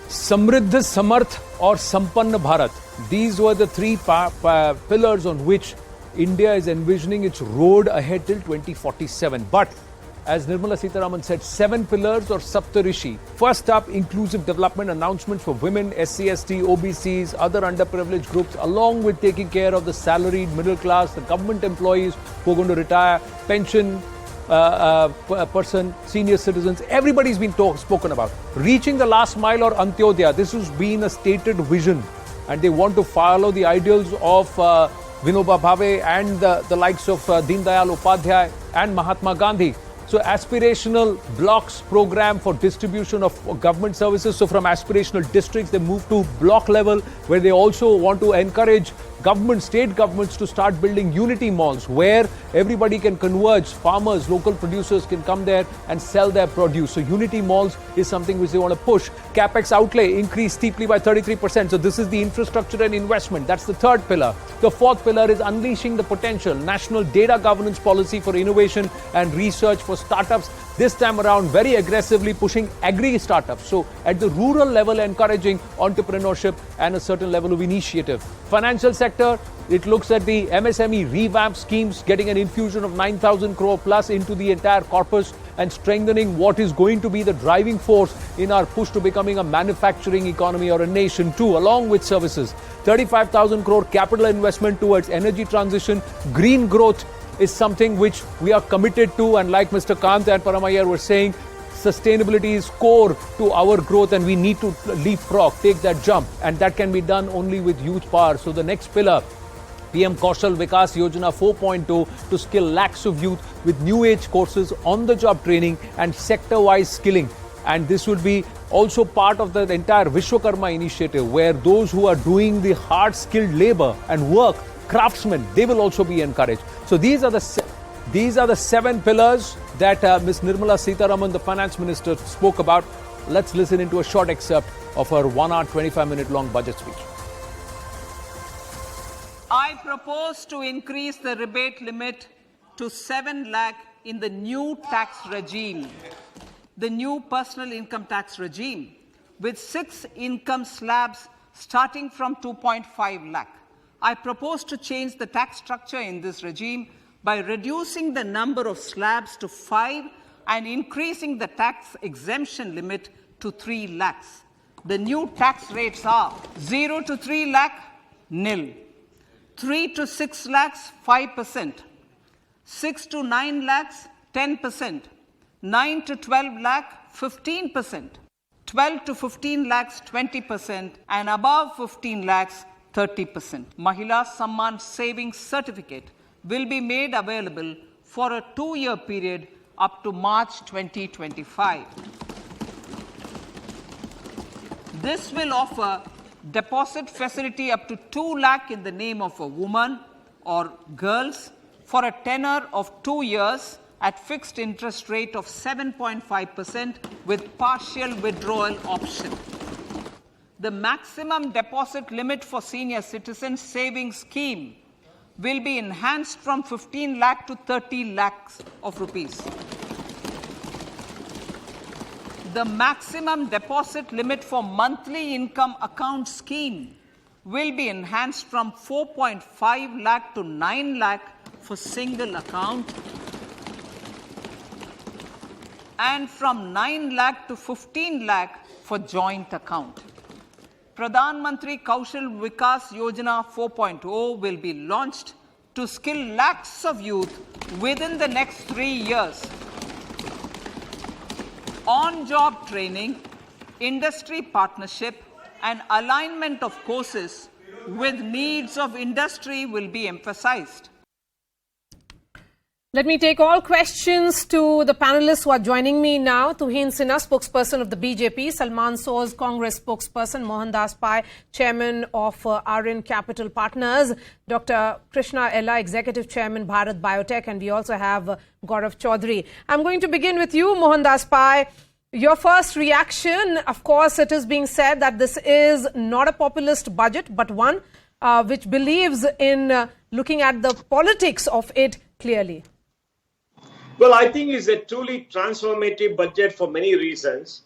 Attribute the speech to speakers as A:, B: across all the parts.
A: Samriddh, Samarth or Sampan Bharat. These were the three pillars on which India is envisioning its road ahead till 2047. But as Nirmala Sitharaman said, 7 pillars or Saptarishi. First up, inclusive development announcements for women, SC/ST, OBCs, other underprivileged groups, along with taking care of the salaried middle class, the government employees who are going to retire, pension person, senior citizens. Everybody's been spoken about. Reaching the last mile or Antyodaya. This has been a stated vision, and they want to follow the ideals of Vinoba Bhave and the likes of Deen Dayal Upadhyay and Mahatma Gandhi. So aspirational blocks program for distribution of government services. So from aspirational districts, they move to block level, where they also want to encourage government, state governments to start building unity malls where everybody can converge. Farmers, local producers can come there and sell their produce. So unity malls is something which they want to push. Capex outlay increased steeply by 33%. So this is the infrastructure and investment. That's the third pillar. The fourth pillar is unleashing the potential. National data governance policy for innovation and research for startups. This time around, very aggressively pushing agri startups. So at the rural level, encouraging entrepreneurship and a certain level of initiative. Financial sector, it looks at the MSME revamp schemes, getting an infusion of 9,000 crore plus into the entire corpus and strengthening what is going to be the driving force in our push to becoming a manufacturing economy or a nation too, along with services. 35,000 crore capital investment towards energy transition. Green growth is something which we are committed to, and like Mr. Kant and Paramayar were saying, sustainability is core to our growth, and we need to leapfrog, take that jump, and that can be done only with youth power. So the next pillar, PM Kaushal Vikas Yojana 4.2, to skill lakhs of youth with new age courses, on the job training and sector wise skilling. And this would be also part of the entire Vishwakarma initiative, where those who are doing the hard skilled labor and work, craftsmen, they will also be encouraged. So these are the 7 pillars that Ms. Nirmala Sitharaman, the finance minister, spoke about. Let's listen into a short excerpt of her 1 hour, 25-minute long budget speech.
B: I propose to increase the rebate limit to 7 lakh in the new tax regime, the new personal income tax regime, with 6 income slabs starting from 2.5 lakh. I propose to change the tax structure in this regime by reducing the number of slabs to 5 and increasing the tax exemption limit to 3 lakhs. The new tax rates are 0 to 3 lakh, nil; 3 to 6 lakhs, 5%; 6 to 9 lakhs, 10%; 9 to 12 lakh, 15%; 12 to 15 lakhs, 20%; and above 15 lakhs, 30%. Mahila Samman Savings Certificate will be made available for a 2-year period up to March 2025. This will offer deposit facility up to 2 lakh in the name of a woman or girls for a tenure of 2 years at fixed interest rate of 7.5% with partial withdrawal option. The maximum deposit limit for senior citizens savings scheme will be enhanced from 15 lakh to 30 lakhs of rupees. The maximum deposit limit for monthly income account scheme will be enhanced from 4.5 lakh to 9 lakh for single account, and from 9 lakh to 15 lakh for joint account. Pradhan Mantri Kaushal Vikas Yojana 4.0 will be launched to skill lakhs of youth within the next 3 years. On-job training, industry partnership, and alignment of courses with needs of industry will be emphasized.
C: Let me take all questions to the panelists who are joining me now. Tuhin Sinha, spokesperson of the BJP, Salman Soz, Congress spokesperson, Mohandas Pai, chairman of Aarin Capital Partners, Dr. Krishna Ella, executive chairman, Bharat Biotech, and we also have Gaurav Chaudhary. I'm going to begin with you, Mohandas Pai. Your first reaction, of course, it is being said that this is not a populist budget, but one which believes in looking at the politics of it clearly.
D: Well, I think it's a truly transformative budget for many reasons.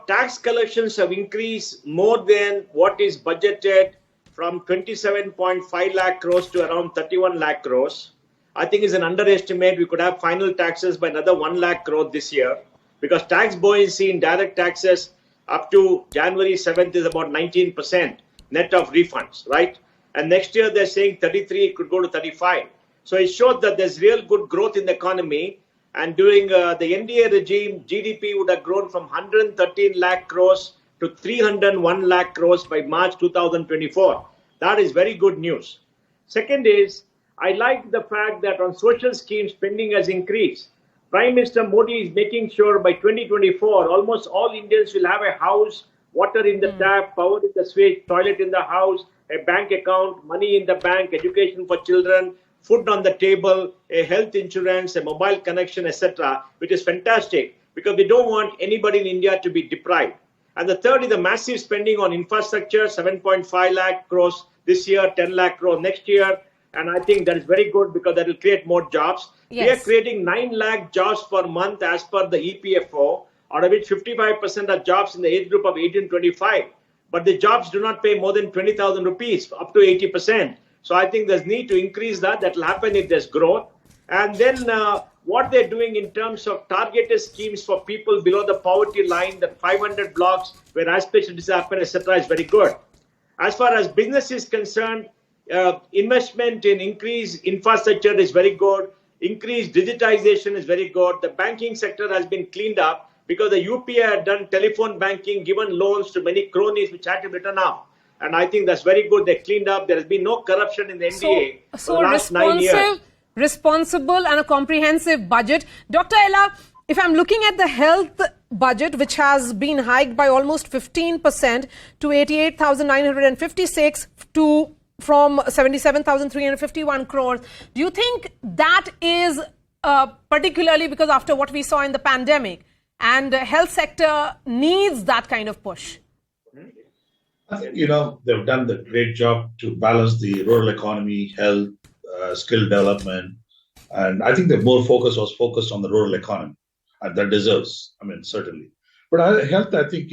D: tax collections have increased more than what is budgeted from 27.5 lakh crores to around 31 lakh crores. I think it's an underestimate. We could have final taxes by another 1 lakh crore this year because tax buoyancy in direct taxes up to January 7th is about 19% net of refunds, right? And next year they're saying 33, it could go to 35. So it showed that there's real good growth in the economy. And during the NDA regime, GDP would have grown from 113 lakh crores to 301 lakh crores by March 2024. That is very good news. Second is, I like the fact that on social schemes, spending has increased. Prime Minister Modi is making sure by 2024, almost all Indians will have a house, water in the tap, power in the switch, toilet in the house, a bank account, money in the bank, education for children, food on the table, a health insurance, a mobile connection, etc., which is fantastic because we don't want anybody in India to be deprived. And the third is the massive spending on infrastructure, 7.5 lakh crores this year, 10 lakh crores next year. And I think that is very good because that will create more jobs. Yes. We are creating 9 lakh jobs per month as per the EPFO, out of which 55% are jobs in the age group of 18 to 25. But the jobs do not pay more than 20,000 rupees, up to 80%. So I think there's need to increase that. That will happen if there's growth. And then what they're doing in terms of targeted schemes for people below the poverty line, the 500 blocks where aspirations happen, etc., is very good. As far as business is concerned, investment in increased infrastructure is very good. Increased digitization is very good. The banking sector has been cleaned up because the UPI had done telephone banking, given loans to many cronies which had to be written off. And I think that's very good. They cleaned up. There has been no corruption in the NDA for the last 9 years.
C: Responsible and a comprehensive budget. Dr. Ella, if I'm looking at the health budget, which has been hiked by almost 15% to 88,956 from 77,351 crores, do you think that is particularly because after what we saw in the pandemic and the health sector needs that kind of push?
E: I think, they've done the great job to balance the rural economy, health, skill development. And I think the more focus was focused on the rural economy. And that deserves, certainly. But health, I think,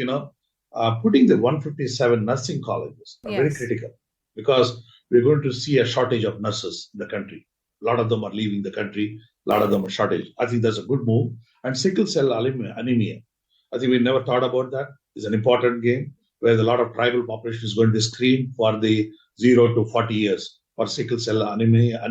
E: putting the 157 nursing colleges are very critical because we're going to see a shortage of nurses in the country. A lot of them are leaving the country. A lot of them are shortage. I think that's a good move. And sickle cell anemia. I think we never thought about that. It's an important game where a lot of tribal population is going to screen for the 0 to 40 years for sickle cell anemia. I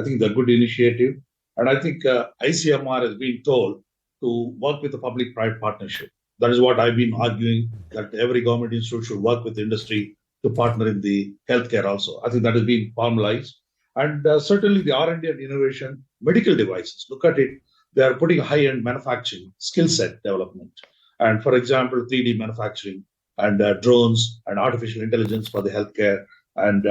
E: think it's a good initiative. And I think ICMR has been told to work with the public-private partnership. That is what I've been arguing, that every government institute should work with industry to partner in the healthcare also. I think that has been formalized. And certainly the R&D and innovation, medical devices, look at it, they are putting high-end manufacturing, skill set development. And for example, 3D manufacturing and drones and artificial intelligence for the healthcare. And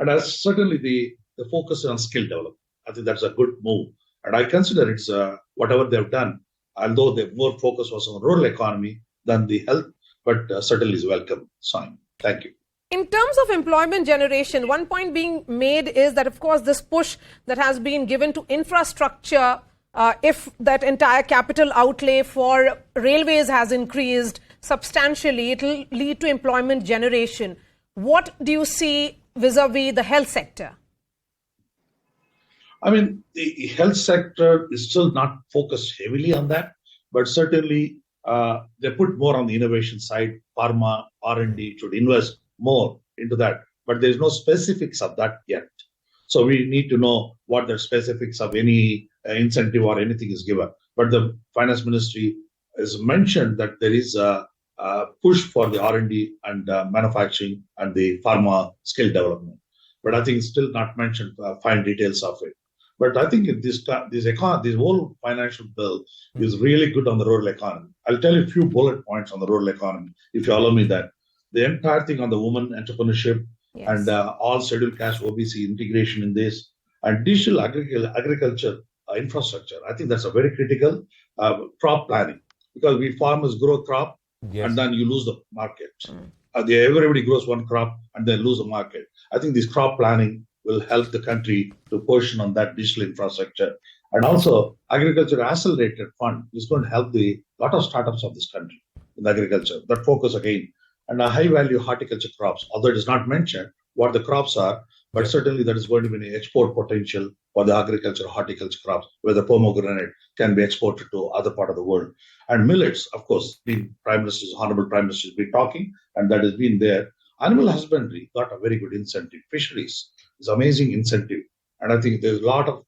E: as certainly the focus on skill development. I think that's a good move. And I consider it's whatever they've done, although the more focus was on rural economy than the health, but certainly is welcome sign. Thank you.
C: In terms of employment generation, one point being made is that, of course, this push that has been given to infrastructure, if that entire capital outlay for railways has increased substantially, it will lead to employment generation. What do you see vis-a-vis the health sector?
E: The health sector is still not focused heavily on that, but certainly they put more on the innovation side. Pharma, R&D should invest more into that, but there's no specifics of that yet. So we need to know what the specifics of any incentive or anything is given. But the finance ministry has mentioned that there is a push for the R&D and manufacturing and the pharma skill development. But I think it's still not mentioned fine details of it. But I think this whole financial bill is really good on the rural economy. I'll tell you a few bullet points on the rural economy, if you allow me that. The entire thing on the women entrepreneurship and all scheduled caste OBC integration in this, and digital agriculture infrastructure. I think that's a very critical crop planning, because we farmers grow crop and then you lose the market. Everybody grows one crop and then lose the market. I think this crop planning will help the country to portion on that digital infrastructure. And also, agriculture accelerated fund is going to help a lot of startups of this country. in agriculture. That focus again. And a high-value horticulture crops, although it is not mentioned what the crops are, but certainly there is going to be an export potential for the agriculture, horticulture crops, where the pomegranate can be exported to other part of the world. And millets, of course, Honorable Prime Minister has been talking, and that has been there. Animal husbandry got a very good incentive. Fisheries is amazing incentive. And I think there's a lot of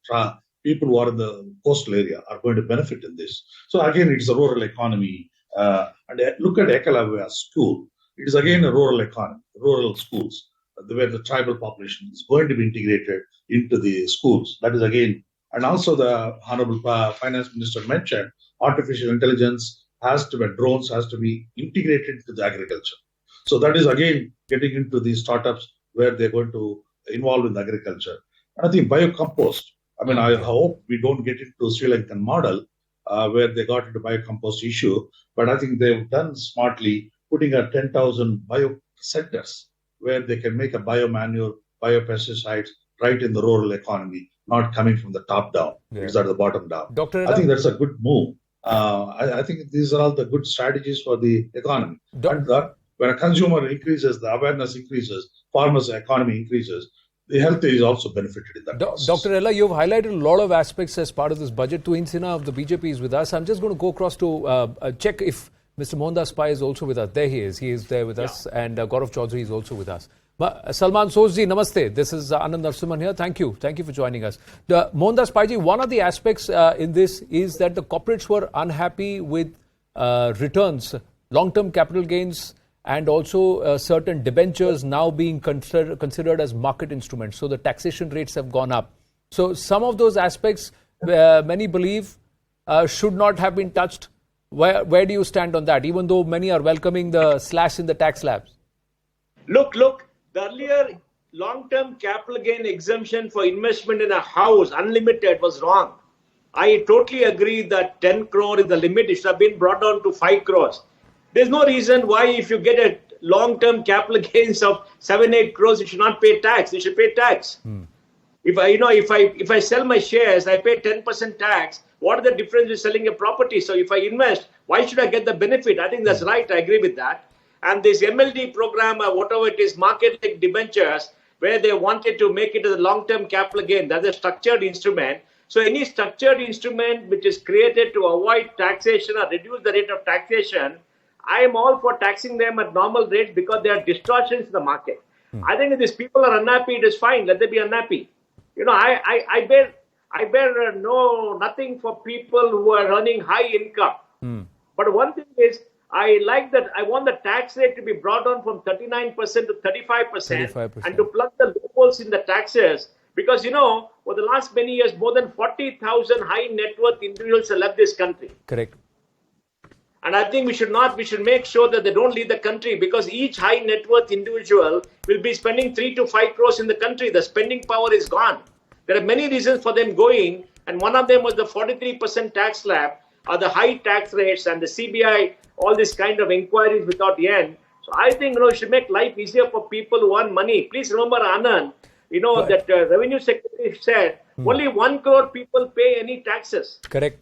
E: people who are in the coastal area are going to benefit in this. So again, it's a rural economy. And look at Ekalavya School. It is again a rural economy, rural schools, where the tribal population is going to be integrated into the schools. That is again, and also the Honorable Finance Minister mentioned, artificial intelligence drones has to be integrated into the agriculture. So that is again getting into these startups where they're going to involve in the agriculture. And I think biocompost, I hope we don't get into Sri Lankan model where they got into biocompost issue, but I think they've done smartly putting 10,000 bio centers where they can make a biomanure, biopesticides right in the rural economy, not coming from the top down. It's at the bottom down.
A: Dr.
E: I think that's a good move. I think these are all the good strategies for the economy. When a consumer increases, the awareness increases, farmers' economy increases, the health is also benefited in that process.
A: Dr. Ella, you've highlighted a lot of aspects as part of this budget. Tuhin Sinha of the BJP is with us. I'm just going to go across to check if Mr. Mohandas Pai is also with us. There he is. He is there with us. And Gaurav Chaudhary is also with us. Salman Sozji, namaste. This is Anand Narasimhan here. Thank you. Thank you for joining us. Mohandas Pai ji, one of the aspects in this is that the corporates were unhappy with returns, long-term capital gains, and also certain debentures now being considered as market instruments. So the taxation rates have gone up. So some of those aspects, many believe, should not have been touched. Where do you stand on that, even though many are welcoming the slash in the tax slabs?
D: Look, the earlier long-term capital gain exemption for investment in a house, unlimited, was wrong. I totally agree that 10 crore is the limit. It should have been brought down to 5 crores. There's no reason why if you get a long-term capital gains of 7-8 crores, you should not pay tax. You should pay tax. If I sell my shares, I pay 10% tax. What are the difference with selling a property? So if I invest, why should I get the benefit? I think that's right. I agree with that. And this MLD program, or whatever it is, market-like debentures, where they wanted to make it as a long-term capital gain, that's a structured instrument. So any structured instrument which is created to avoid taxation or reduce the rate of taxation, I am all for taxing them at normal rates because there are distortions in the market. I think if these people are unhappy, it is fine. Let them be unhappy. I bear nothing for people who are earning high income. But one thing is, I want the tax rate to be brought down from 39% to 35%, and to plug the loopholes in the taxes. Because, for the last many years, more than 40,000 high net worth individuals have left this country.
A: Correct.
D: And I think we should make sure that they don't leave the country, because each high net worth individual will be spending 3 to 5 crores in the country. The spending power is gone. There are many reasons for them going, and one of them was the 43% tax slab, or the high tax rates, and the CBI, all this kind of inquiries without the end. So I think we should make life easier for people who earn money. Please remember, Anand, that Revenue Secretary said only 1 crore people pay any taxes.
A: Correct.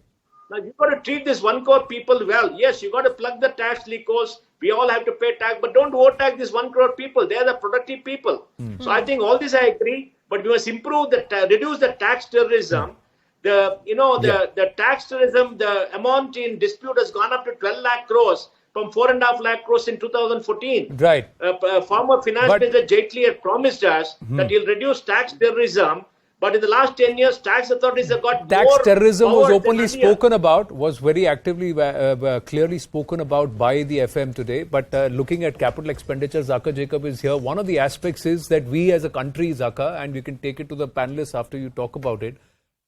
D: Now, you've got to treat this 1 crore people well. Yes, you've got to plug the tax loopholes. We all have to pay tax, but don't overtax this 1 crore people. They are the productive people. So I think all this I agree, but we must improve reduce the tax terrorism. The tax terrorism, the amount in dispute has gone up to 12 lakh crores from 4.5 lakh crores in 2014.
A: Right.
D: Former Finance Minister Jaitley had promised us that he'll reduce tax terrorism. But in the last 10 years, tax authorities have got
A: tax
D: more
A: terrorism was openly spoken about, was very actively, clearly spoken about by the FM today. But looking at capital expenditure, Zakir Jacob is here. One of the aspects is that we as a country, Zakir, and we can take it to the panelists after you talk about it,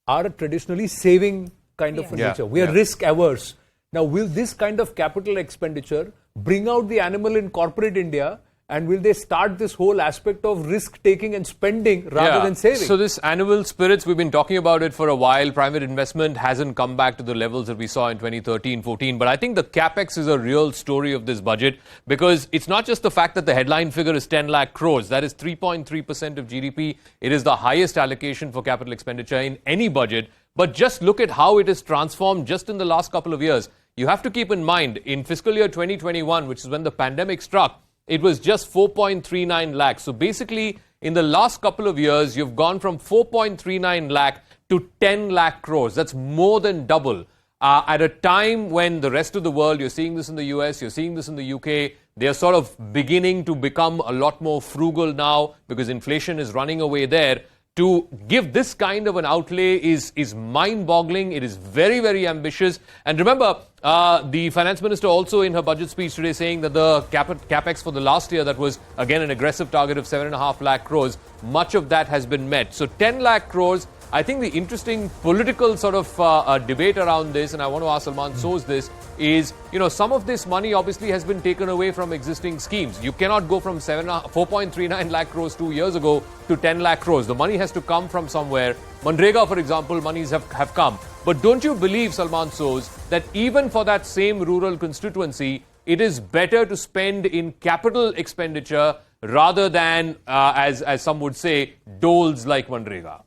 A: are a traditionally saving kind of nature. We are risk averse. Now, will this kind of capital expenditure bring out the animal in corporate India? And will they start this whole aspect of risk-taking and spending rather than saving?
F: So this animal spirits, we've been talking about it for a while. Private investment hasn't come back to the levels that we saw in 2013-14. But I think the capex is a real story of this budget, because it's not just the fact that the headline figure is 10 lakh crores. That is 3.3% of GDP. It is the highest allocation for capital expenditure in any budget. But just look at how it has transformed just in the last couple of years. You have to keep in mind, in fiscal year 2021, which is when the pandemic struck, it was just 4.39 lakhs. So basically, in the last couple of years, you've gone from 4.39 lakh to 10 lakh crores. That's more than double. At a time when the rest of the world, you're seeing this in the US, you're seeing this in the UK, they're sort of beginning to become a lot more frugal now because inflation is running away there. To give this kind of an outlay is mind-boggling. It is very, very ambitious. And remember, the finance minister also in her budget speech today saying that the capex for the last year, that was again an aggressive target of 7.5 lakh crores, much of that has been met. So 10 lakh crores. I think the interesting political sort of debate around this, and I want to ask Salman Soz this, is, some of this money obviously has been taken away from existing schemes. You cannot go from 4.39 lakh crores 2 years ago to 10 lakh crores. The money has to come from somewhere. Manrega, for example, monies have come. But don't you believe, Salman Soz, that even for that same rural constituency, it is better to spend in capital expenditure rather than, as some would say, doles like Manrega?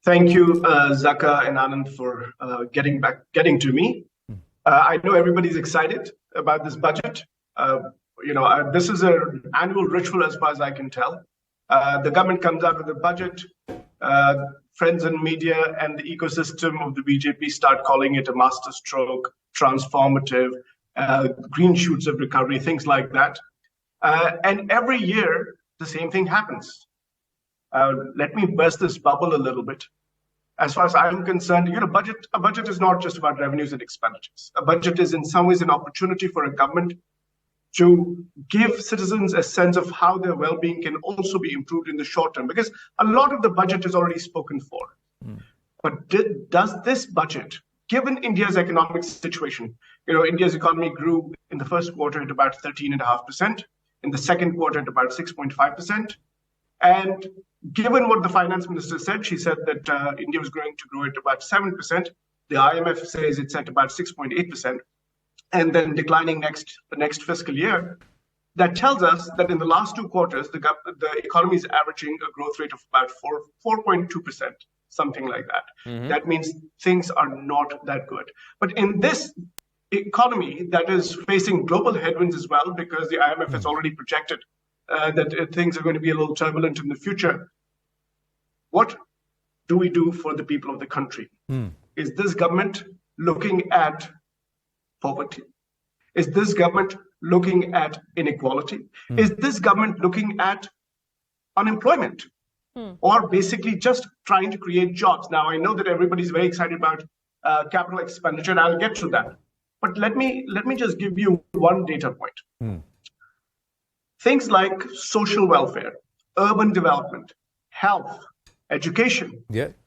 G: Thank you, Zaka and Anand, for getting to me. I know everybody's excited about this budget. This is an annual ritual as far as I can tell. The government comes out with a budget. Friends in media and the ecosystem of the BJP start calling it a masterstroke, transformative, green shoots of recovery, things like that. And every year, the same thing happens. Let me burst this bubble a little bit. As far as I'm concerned, a budget is not just about revenues and expenditures. A budget is in some ways an opportunity for a government to give citizens a sense of how their well-being can also be improved in the short term, because a lot of the budget is already spoken for. But does this budget, given India's economic situation, India's economy grew in the first quarter at about 13.5%, in the second quarter at about 6.5%, and given what the finance minister said, she said that India was going to grow at about 7%. The IMF says it's at about 6.8%, and then declining the next fiscal year. That tells us that in the last 2 quarters, the economy is averaging a growth rate of about 4.2%, something like that. Mm-hmm. That means things are not that good. But in this economy that is facing global headwinds as well, because the IMF has already projected that things are going to be a little turbulent in the future. What do we do for the people of the country? Is this government looking at poverty? Is this government looking at inequality? Is this government looking at unemployment? Or basically just trying to create jobs? Now, I know that everybody's very excited about capital expenditure, and I'll get to that. But let me just give you one data point. Things like social welfare, urban development, health, education,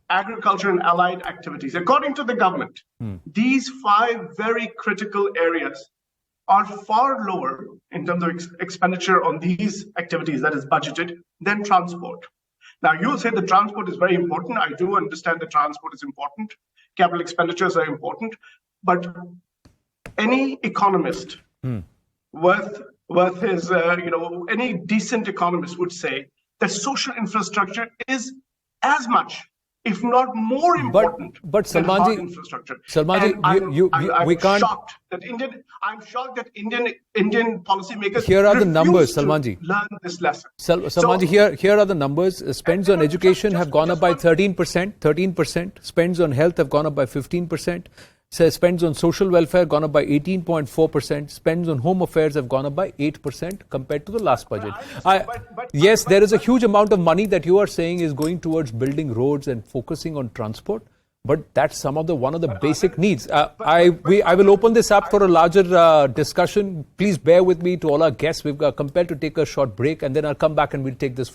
G: agriculture and allied activities. According to the government, these 5 very critical areas are far lower in terms of expenditure on these activities that is budgeted than transport. Now, you'll say the transport is very important. I do understand that transport is important. Capital expenditures are important. But any economist worth his, any decent economist would say that social infrastructure is as much, if not more important than hard infrastructure.
A: Salmanji, we can't.
G: I'm shocked that Indian policymakers
A: here are the numbers, Salmanji.
G: Learn this lesson.
A: Salmanji, here are the numbers. Spends on education have gone up by 13%. Spends on health have gone up by 15%. Spends on social welfare gone up by 18.4%. Spends on home affairs have gone up by 8% compared to the last budget. Yes, there is a huge amount of money that you are saying is going towards building roads and focusing on transport. But that's one of the basic needs. I will open this up for a larger discussion. Please bear with me to all our guests. We've compelled to take a short break, and then I'll come back and we'll take this forward.